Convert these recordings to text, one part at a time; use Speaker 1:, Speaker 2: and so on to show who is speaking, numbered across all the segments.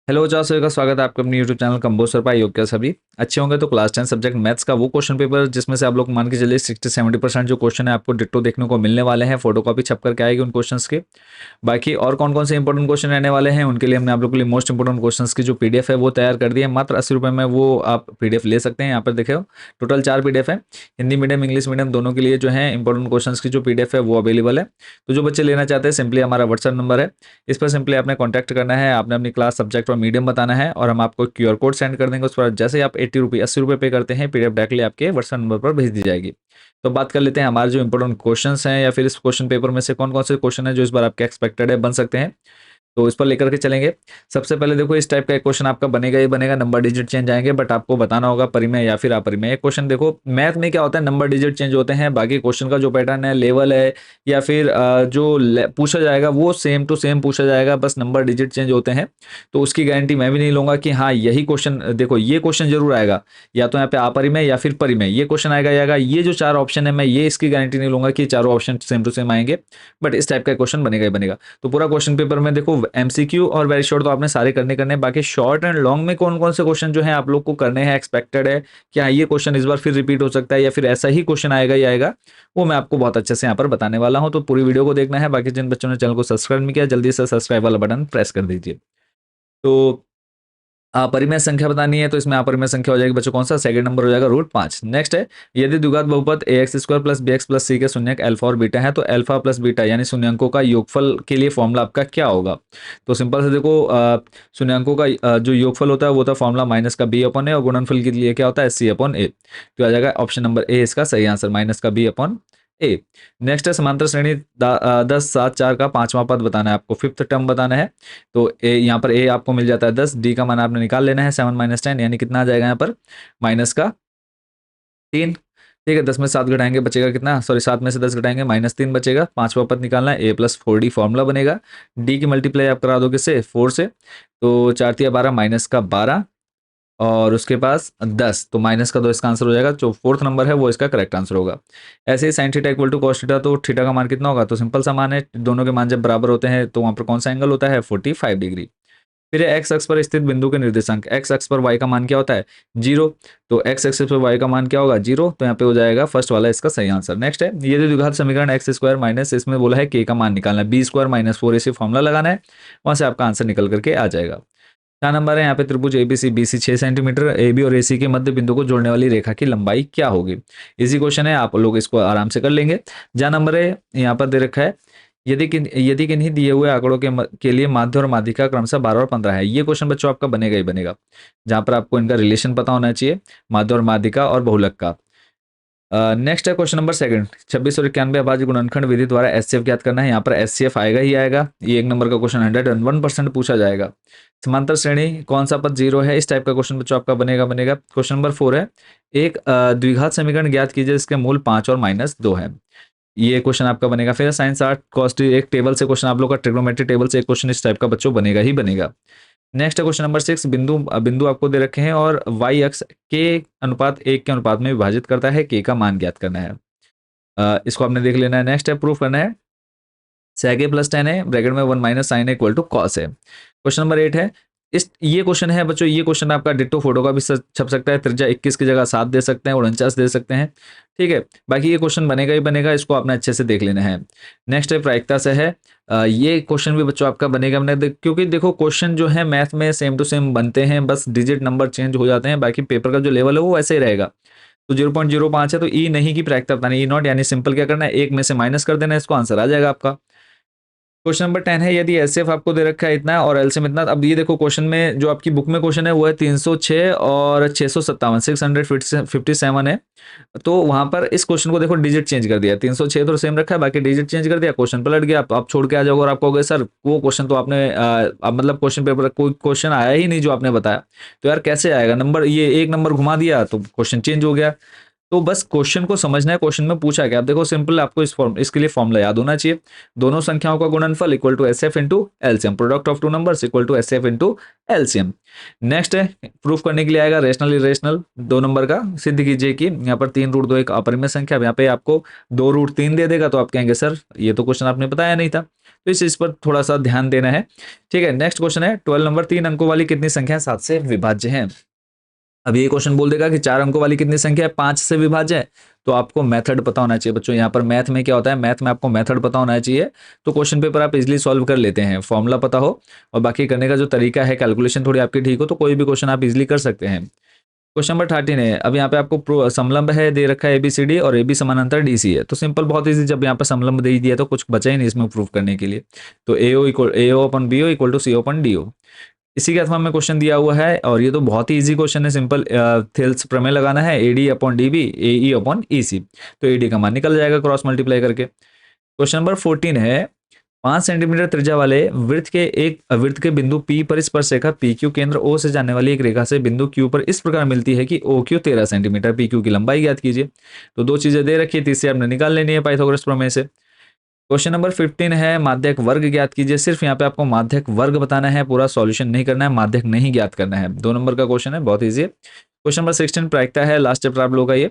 Speaker 1: Hello बच्चों, आप सभी का स्वागत है आपके अपने यूट्यूब चैनल कंबोज सर पाई योग क्या सभी अच्छे होंगे। तो क्लास 10 सब्जेक्ट मैथ्स का वो क्वेश्चन पेपर जिसमें से आप लोग मान के चलिए 60-70% जो क्वेश्चन है आपको डिट्टो देखने को मिलने वाले हैं। फोटो कॉपी छप करके आएगी उन क्वेश्चंस के। बाकी और कौन कौन से इंपॉर्टेंट क्वेश्चन रहने वाले हैं उनके लिए हमने आप लोग के लिए मोस्ट इंपॉर्टेंट क्वेश्चंस की जो पीडीएफ है वो तैयार कर दी है। मात्र 80 रुपये में वो आप पीडीएफ ले सकते हैं। यहाँ पर देखो टोटल 4 पीडीएफ है, हिंदी मीडियम इंग्लिश मीडियम दोनों के लिए जो है इंपॉर्टेंट क्वेश्चंस की जो पीडीएफ है वो अवेलेबल है। तो जो बच्चे लेना चाहते हैं सिंपली हमारा व्हाट्सएप नंबर है, इस पर सिंपली आपने कॉन्टैक्ट करना है, आपने अपनी क्लास सब्जेक्ट और मीडियम बताना है और हम आपको क्यूआर कोड सेंड कर देंगे। उस पर जैसे ही आप 80 रुपये पे करते हैं पीडीएफ डायरेक्टली आपके व्हाट्सएप नंबर पर भेज दी जाएगी। तो बात कर लेते हैं हमारे जो इंपॉर्टेंट क्वेश्चंस हैं या फिर इस क्वेश्चन पेपर में से कौन कौन से क्वेश्चन है जो इस बार आपके एक्सपेक्टेड है बन सकते हैं। तो इस पर लेकर के चलेंगे। सबसे पहले देखो इस टाइप का एक क्वेश्चन आपका बनेगा ही बनेगा, नंबर डिजिट चेंज आएंगे बट आपको बताना होगा परिमेय या फिर अपरिमेय। एक क्वेश्चन देखो मैथ में क्या होता है, नंबर डिजिट चेंज होते हैं, बाकी क्वेश्चन का जो पैटर्न है लेवल है या फिर पूछा जाएगा वो सेम टू सेम पूछा जाएगा, बस नंबर डिजिट चेंज होते हैं। तो उसकी गारंटी मैं भी नहीं लूंगा कि हाँ यही क्वेश्चन, देखो ये क्वेश्चन जरूर आएगा, या तो यहाँ पे अपरिमेय या फिर परिमेय ये क्वेश्चन आएगा। ये जो चार ऑप्शन है मैं ये इसकी गारंटी नहीं लूंगा कि चारों ऑप्शन सेम टू सेम आएंगे, बट इस टाइप का क्वेश्चन बनेगा ही बनेगा। तो पूरा क्वेश्चन पेपर में देखो एमसीक्यू और वेरी शॉर्ट तो आपने सारे करने हैं, बाकी शॉर्ट एंड लॉन्ग में कौन कौन से क्वेश्चन जो है आप लोग को करने हैं, एक्सपेक्टेड है कि हाँ ये क्वेश्चन इस बार फिर रिपीट हो सकता है या फिर ऐसा ही क्वेश्चन आएगा ही आएगा, वो मैं आपको बहुत अच्छे से यहाँ पर बताने वाला हूँ। तो पूरी वीडियो को देखना है। बाकी जिन बच्चों ने चैनल को सब्सक्राइब नहीं किया जल्दी से सब्सक्राइब वाला बटन प्रेस कर दीजिए। तो अपरिमेय संख्या बतानी है तो इसमें अपरिमेय संख्या हो जाएगी बच्चों कौन सा, सेकंड नंबर हो जाएगा √5। नेक्स्ट है यदि द्विघात बहुपद ax² + bx + c के शून्यक अल्फा और बीटा है तो अल्फा प्लस बीटा यानी शून्यंकों का योगफल के लिए फॉर्मूला आपका क्या होगा। तो सिंपल से देखो शून्यंकों का जो योगफल होता है वो होता है फॉर्मूला -b/a और गुणनफल के लिए क्या होता है c/a। तो आ जाएगा ऑप्शन नंबर ए इसका सही आंसर, -b/a। नेक्स्ट है समांतर श्रेणी 10 7 4 का पांचवा पद बताना है आपको, फिफ्थ टर्म बताना है। तो ए यहाँ पर ए आपको मिल जाता है 10, डी का मान आपने निकाल लेना है 7 - 10 यानी कितना आ जाएगा यहाँ पर -3। ठीक है, 10 में 7 घटाएंगे बचेगा कितना, सॉरी 7 में से 10 घटाएंगे -3 बचेगा। पांचवा पद निकालना है a+4d फॉर्मूला बनेगा। डी की मल्टीप्लाई आप करा दोगे से 4 से, तो 4 तिया 12 -12 और उसके पास 10, तो माइनस का 2 इसका आंसर हो जाएगा। जो फोर्थ नंबर है वो इसका करेक्ट आंसर होगा। ऐसे ही sine theta equal to cos theta, तो थीटा का मान कितना होगा, तो सिंपल सा मान है, दोनों के मान जब बराबर होते हैं तो वहां पर कौन सा एंगल होता है 45 डिग्री। फिर एक्स अक्ष पर स्थित बिंदु के निर्देशांक, एक्स अक्ष पर वाई का मान क्या होता है 0, तो एक्स अक्ष पर वाई का मान क्या होगा 0, तो यहाँ पे हो जाएगा फर्स्ट वाला इसका सही आंसर। नेक्स्ट है ये जो द्विघात समीकरण x² माइनस इसमें बोला है के का मान निकालना है, b² - 4ac फॉर्मूला लगाना है, वहां से आपका आंसर निकल करके आ जाएगा। 4 नंबर है यहाँ पे त्रिभुज एबीसी, बीसी 6 सेंटीमीटर, एबी और एसी के मध्य बिंदु को जोड़ने वाली रेखा की लंबाई क्या होगी। इजी क्वेश्चन है, आप लोग इसको आराम से कर लेंगे। जहाँ नंबर है यहाँ पर दे रखा है यदि किन्हीं दिए हुए आंकड़ों के लिए माध्य और माध्यिका क्रमशः 12 और 15 है। ये क्वेश्चन बच्चों आपका बनेगा ही बनेगा, जहाँ पर आपको इनका रिलेशन पता होना चाहिए, माध्य और माध्यिका और बहुलक का। नेक्स्ट है क्वेश्चन नंबर सेकंड, 26 और 91 अभाज्य गुणनखंड विधि द्वारा एचसीएफ ज्ञात करना है। यहाँ पर एचसीएफ आएगा ही आएगा, ये एक नंबर का क्वेश्चन 101% पूछा जाएगा। समांतर श्रेणी कौन सा पद 0 है, इस टाइप का क्वेश्चन बच्चों आपका बनेगा बनेगा। क्वेश्चन नंबर 4 है एक द्विघात समीकरण ज्ञात कीजिए जिसके मूल 5 और -2 है। ये क्वेश्चन आपका बनेगा। फिर साइंस आर्ट कॉस्ट एक टेबल से क्वेश्चन आप लोग का, ट्रिग्नोमेट्री टेबल से एक क्वेश्चन इस टाइप का बच्चों बनेगा ही बनेगा। नेक्स्ट है क्वेश्चन नंबर 6, बिंदु बिंदु आपको दे रखे हैं और वाई अक्ष के अनुपात 1 के अनुपात में विभाजित करता है, के का मान ज्ञात करना है। इसको आपने देख लेना है। नेक्स्ट है प्रूफ करना है sec a + tan a bracket में 1 - sin a = cos a। Question number 8 है इस ये क्वेश्चन है बच्चों, ये क्वेश्चन आपका डिट्टो फोटो का भी छप सकता है, त्रिज्या 21 की जगह 7 दे सकते हैं, 49 दे सकते हैं। ठीक है, बाकी ये क्वेश्चन बनेगा ही बनेगा, इसको आपने अच्छे से देख लेना है। नेक्स्ट है प्रायिकता से है, ये क्वेश्चन भी बच्चों आपका बनेगा क्योंकि देखो क्वेश्चन जो है मैथ में सेम टू सेम बनते हैं, बस डिजिट नंबर चेंज हो जाते हैं, बाकी पेपर का जो लेवल है वो वैसे ही रहेगा। तो 0.05 है तो ई नहीं की प्रायिकता बतानी, ई नॉट यानी सिंपल क्या करना है, एक में से माइनस कर देना है, इसको आंसर आ जाएगा आपका। क्वेश्चन नंबर 10 है यदि एचसीएफ आपको दे रखा है इतना और एलसीएम इतना। अब ये देखो क्वेश्चन में जो आपकी बुक में क्वेश्चन है वो है 306 और 657, 657 है। तो वहां पर इस क्वेश्चन को देखो डिजिट चेंज कर दिया, 306 तो सेम रखा है, बाकी डिजिट चेंज कर दिया, क्वेश्चन पलट गया। आप छोड़ के आ जाओगे और आप कहोगे सर वो क्वेश्चन तो आपने मतलब क्वेश्चन पेपर कोई क्वेश्चन आया ही नहीं जो आपने बताया, तो यार कैसे आएगा, नंबर ये एक नंबर घुमा दिया तो क्वेश्चन चेंज हो गया। तो बस क्वेश्चन को समझना है, क्वेश्चन में पूछा क्या। आप देखो सिंपल, आपको इसके लिए फॉर्मूला याद होना चाहिए। दोनों संख्याओं का गुणनफल equal to SF into LCM, product of two numbers equal to SF into LCM. Next है प्रूफ करने के लिए आएगा रेशनल इरेशनल, 2 नंबर का सिद्ध कीजिए कि यहाँ पर 3√2 एक अपरिमेय संख्या, यहाँ पे आपको 2√3 दे देगा, तो आप कहेंगे सर ये तो क्वेश्चन आपने बताया नहीं था। तो इस चीज पर थोड़ा सा ध्यान देना है। ठीक है, नेक्स्ट क्वेश्चन है 12 नंबर, 3 अंकों वाली कितनी संख्या 7 से विभाज्य है। अब ये क्वेश्चन बोल देगा कि 4 अंकों वाली कितनी संख्या है 5 से विभाज्य है। तो आपको मेथड पता होना चाहिए बच्चों। यहाँ पर मैथ में क्या होता है, मैथ में आपको मेथड पता होना चाहिए, तो क्वेश्चन पेपर आप इजीली सॉल्व कर लेते हैं, फॉर्मूला पता हो और बाकी करने का जो तरीका है, कैलकुलेशन थोड़ी आपकी ठीक हो, तो कोई भी क्वेश्चन आप इजीली कर सकते हैं। क्वेश्चन नंबर 13 है। अब यहाँ पे आपको समलंब है दे रखा है ABCD और AB समानांतर DC है, तो सिंपल बहुत इजी, जब यहाँ पे समलंब दे दिया तो कुछ बचा ही नहीं इसमें प्रूफ करने के लिए। तो AO अपन BO इक्वल टू CO अपन DO। इसी के अथवा में क्वेश्चन दिया हुआ है और ये तो बहुत ही इजी क्वेश्चन है, सिंपल थेल्स प्रमेय लगाना है, AD upon DB AE upon EC, तो AD का मान निकल जाएगा क्रॉस मल्टीप्लाई करके। क्वेश्चन नंबर 14 है 5 सेंटीमीटर त्रिज्या वाले वृत्त के बिंदु P पर स्पर्श रेखा PQ केंद्र O से जाने वाली एक रेखा से बिंदु Q पर इस प्रकार मिलती है कि OQ 13 सेंटीमीटर, PQ की लंबाई ज्ञात कीजिए। तो दो चीजें दे रखी है, तीसरी आपने निकाल लेनी है पाइथागोरस प्रमेय से। क्वेश्चन नंबर 15 है माध्यक वर्ग ज्ञात कीजिए। सिर्फ यहाँ पे आपको माध्यक वर्ग बताना है, पूरा सॉल्यूशन नहीं करना है, माध्यक नहीं ज्ञात करना है। 2 नंबर का क्वेश्चन है, बहुत ईजी है। क्वेश्चन नंबर 16 प्रायिकता है, लास्ट चैप्टर आप लोगों का ये,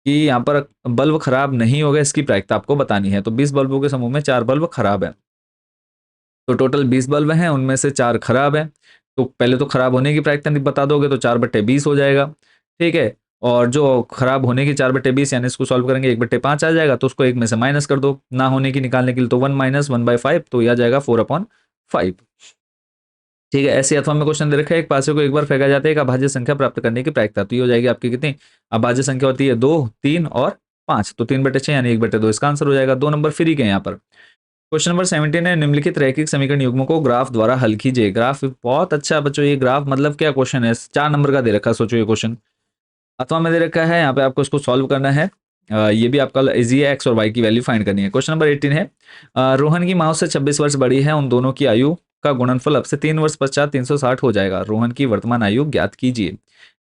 Speaker 1: कि यहाँ पर बल्ब खराब नहीं होगा, इसकी प्रायिकता आपको बतानी है। तो 20 बल्बों के समूह में 4 बल्ब खराब है, तो टोटल 20 बल्ब हैं, उनमें से 4 खराब है। तो पहले तो खराब होने की प्रायिकता बता दोगे तो 4/20 हो जाएगा। ठीक है, और जो खराब होने की 4/20 यानी इसको सॉल्व करेंगे 1/5 आ जाएगा, तो उसको एक में से माइनस कर दो ना होने की निकालने के लिए, तो 1 माइनस 1/5, तो यह आ जाएगा 4/5। ठीक है, ऐसे अथवा में क्वेश्चन दे रखा है एक पासे को एक बार फेंका जाता है एक अभाज्य संख्या प्राप्त करने की प्रायिकता, तो ये हो जाएगी आपकी कितनी, अभाज्य संख्या होती है 2, 3 और 5, तो 3/6 यानी 1/2 इसका आंसर हो जाएगा। 2 नंबर फ्री के यहाँ पर। क्वेश्चन नंबर 17 है निम्नलिखित रैखिक समीकरण युग्मों को ग्राफ द्वारा हल कीजिए। ग्राफ बहुत अच्छा बच्चों, ये ग्राफ मतलब क्या क्वेश्चन है, 4 नंबर का दे रखा है, सोचो ये क्वेश्चन अथवा में दे रखा है, यहाँ पे आपको इसको सॉल्व करना है। ये भी आपका इजी है, एक्स और वाई की वैल्यू फाइंड करनी है। क्वेश्चन नंबर 18 है रोहन की माँ से 26 वर्ष बड़ी है, उन दोनों की आयु का गुणनफल अब से 3 वर्ष पश्चात 360 हो जाएगा, रोहन की वर्तमान आयु ज्ञात कीजिए।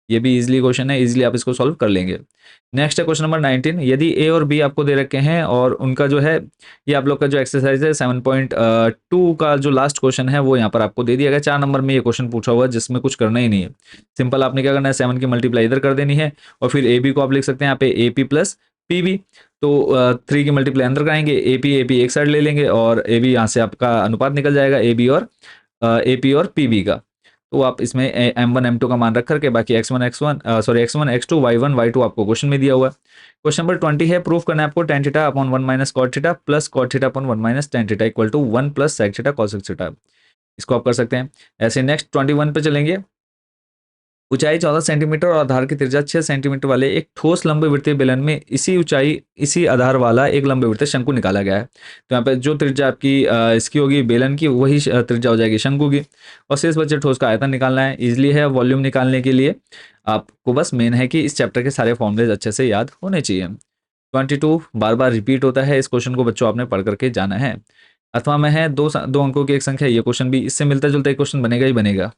Speaker 1: ये भी इजीली क्वेश्चन है, इजीली आप इसको सॉल्व कर लेंगे। नेक्स्ट है क्वेश्चन नंबर 19, यदि ए और बी आपको दे रखे हैं और उनका जो है, ये आप लोग का जो एक्सरसाइज है 7.2 का जो लास्ट क्वेश्चन है वो यहाँ पर आपको दे दिया गया। 4 नंबर में ये क्वेश्चन पूछा हुआ है जिसमें कुछ करना ही नहीं है, सिंपल आपने क्या करना है 7 की मल्टीप्लाई इधर कर देनी है और फिर ए बी को आप लिख सकते हैं यहाँ पे AP प्लस PB, तो 3 की मल्टीप्लाई अंदर कराएंगे, AP एक साइड ले लेंगे और AB यहाँ से आपका अनुपात निकल जाएगा AP और PB का। तो आप इसमें M1 M2 का मान रख करके बाकी X1 X2 Y1 Y2 आपको क्वेश्चन में दिया हुआ है। क्वेश्चन नंबर 20 है प्रूफ करना है आपको tan theta upon 1 minus cot theta plus cot theta upon 1 minus tan theta equal to 1 plus sec theta cos theta. इसको आप कर सकते हैं। ऐसे नेक्स्ट 21 पे चलेंगे। ऊंचाई 14 सेंटीमीटर और आधार की त्रिज्या 6 सेंटीमीटर वाले एक ठोस लंबवृत्तीय बेलन में इसी आधार वाला एक लंबवृत्तीय शंकु निकाला गया है। तो यहाँ पे जो त्रिज्या आपकी इसकी होगी बेलन की, वही त्रिज्या हो जाएगी शंकु की, और शेष बचे ठोस का आयतन निकालना है। इजिली है, वॉल्यूम निकालने के लिए आपको बस मेन है कि इस चैप्टर के सारे फॉर्मुलेज अच्छे से याद होने चाहिए। 22 बार बार रिपीट होता है, इस क्वेश्चन को बच्चों आपने पढ़ करके जाना है। अथवा में है दो अंकों की एक संख्या, ये क्वेश्चन भी इससे मिलता जुलता एक क्वेश्चन बनेगा ही बनेगा।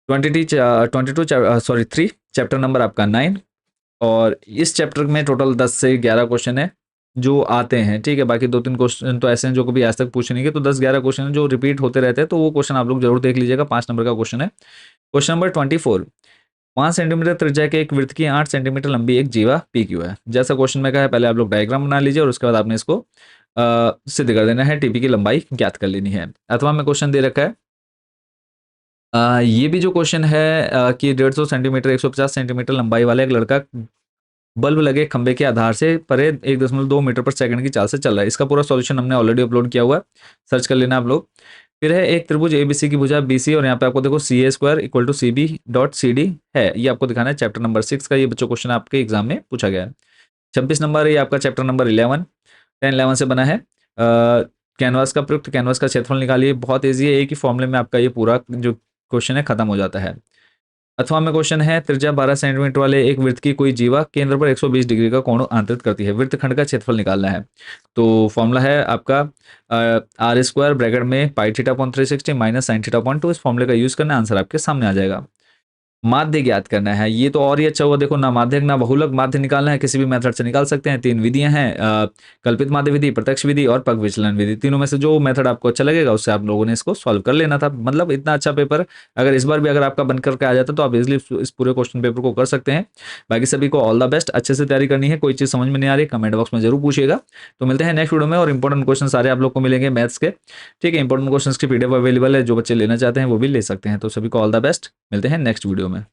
Speaker 1: 3 चैप्टर नंबर आपका 9, और इस चैप्टर में टोटल 10 से 11 क्वेश्चन है जो आते हैं। ठीक है, बाकी 2-3 क्वेश्चन तो ऐसे हैं जो कभी आज तक पूछे नहीं गए, तो 10-11 क्वेश्चन हैं जो रिपीट होते रहते हैं, तो वो क्वेश्चन आप लोग जरूर देख लीजिएगा। 5 नंबर का क्वेश्चन है। क्वेश्चन नंबर 24, 5 सेंटीमीटर त्रिज्या के एक वृत्त की 8 सेंटीमीटर लंबी एक जीवा PQ है। जैसा क्वेश्चन में कहा है, पहले आप लोग डायग्राम बना लीजिए और उसके बाद आपने इसको सिद्ध कर देना है, TP की लंबाई ज्ञात कर लेनी है। अथवा में क्वेश्चन दे रखा है ये भी जो क्वेश्चन है कि 150 सेंटीमीटर 150 सेंटीमीटर लंबाई वाला एक लड़का बल्ब लगे खंबे के आधार से परे 1.2 मीटर पर सेकंड की चाल से चल रहा है। इसका पूरा सॉल्यूशन हमने ऑलरेडी अपलोड किया हुआ है, सर्च कर लेना आप लोग। फिर है एक त्रिभुज ABC की भुजा BC और यहाँ पे आपको देखो CA² इक्वल टू CB.CD है, ये आपको दिखाना है। चैप्टर नंबर 6 का ये बच्चों क्वेश्चन आपके एग्जाम में पूछा गया है। 26 नंबर है ये आपका चैप्टर नंबर 11 10-11 से बना है। कैनवास का प्रयुक्त कैनवास का क्षेत्रफल निकालिए। बहुत ईजी है, एक ही फॉर्मूले में आपका ये पूरा जो क्वेश्चन है खत्म हो जाता है। अथवा में क्वेश्चन है त्रिज्या 12 सेंटीमीटर वाले एक वृत्त की कोई जीवा केंद्र पर 120 डिग्री का कोण आंतरित करती है, वृत्त खंड का क्षेत्रफल निकालना है। तो फॉर्मूला है आपका R² ब्रैकेट में pi theta upon 360 minus sine theta upon 2, इस फॉर्मूले का यूज करना, आंसर आपके सामने आ जाएगा। माध्य ज्ञात करना है, ये तो और ही अच्छा हुआ। देखो ना माध्यक ना बहुलक, माध्य निकालना है किसी भी मेथड से निकाल सकते हैं। 3 विधियां हैं, कल्पित माध्य विधि, प्रत्यक्ष विधि और पग विचलन विधि। तीनों में से जो मेथड आपको अच्छा लगेगा उससे आप लोगों ने इसको सॉल्व कर लेना था। मतलब इतना अच्छा पेपर अगर इस बार भी अगर आपका बन करके आ जाता तो आप इजिली इस पूरे क्वेश्चन पेपर को कर सकते हैं। बाकी सभी को ऑल द बेस्ट, अच्छे से तैयारी करनी है। कोई चीज़ समझ में नहीं आ रही कमेंट बॉक्स में जरूर पूछिएगा। तो मिलते हैं नेक्स्ट वीडियो में, और इंपॉर्टेंट क्वेश्चन सारे आप लोग को मिलेंगे मैथ्स के। ठीक है, इंपॉर्टेंट क्वेश्चन की पीडीएफ अवेलेबल है, जो बच्चे लेना चाहते हैं वो भी ले सकते हैं। तो सभी को ऑल द बेस्ट, मिलते हैं नेक्स्ट वीडियो में।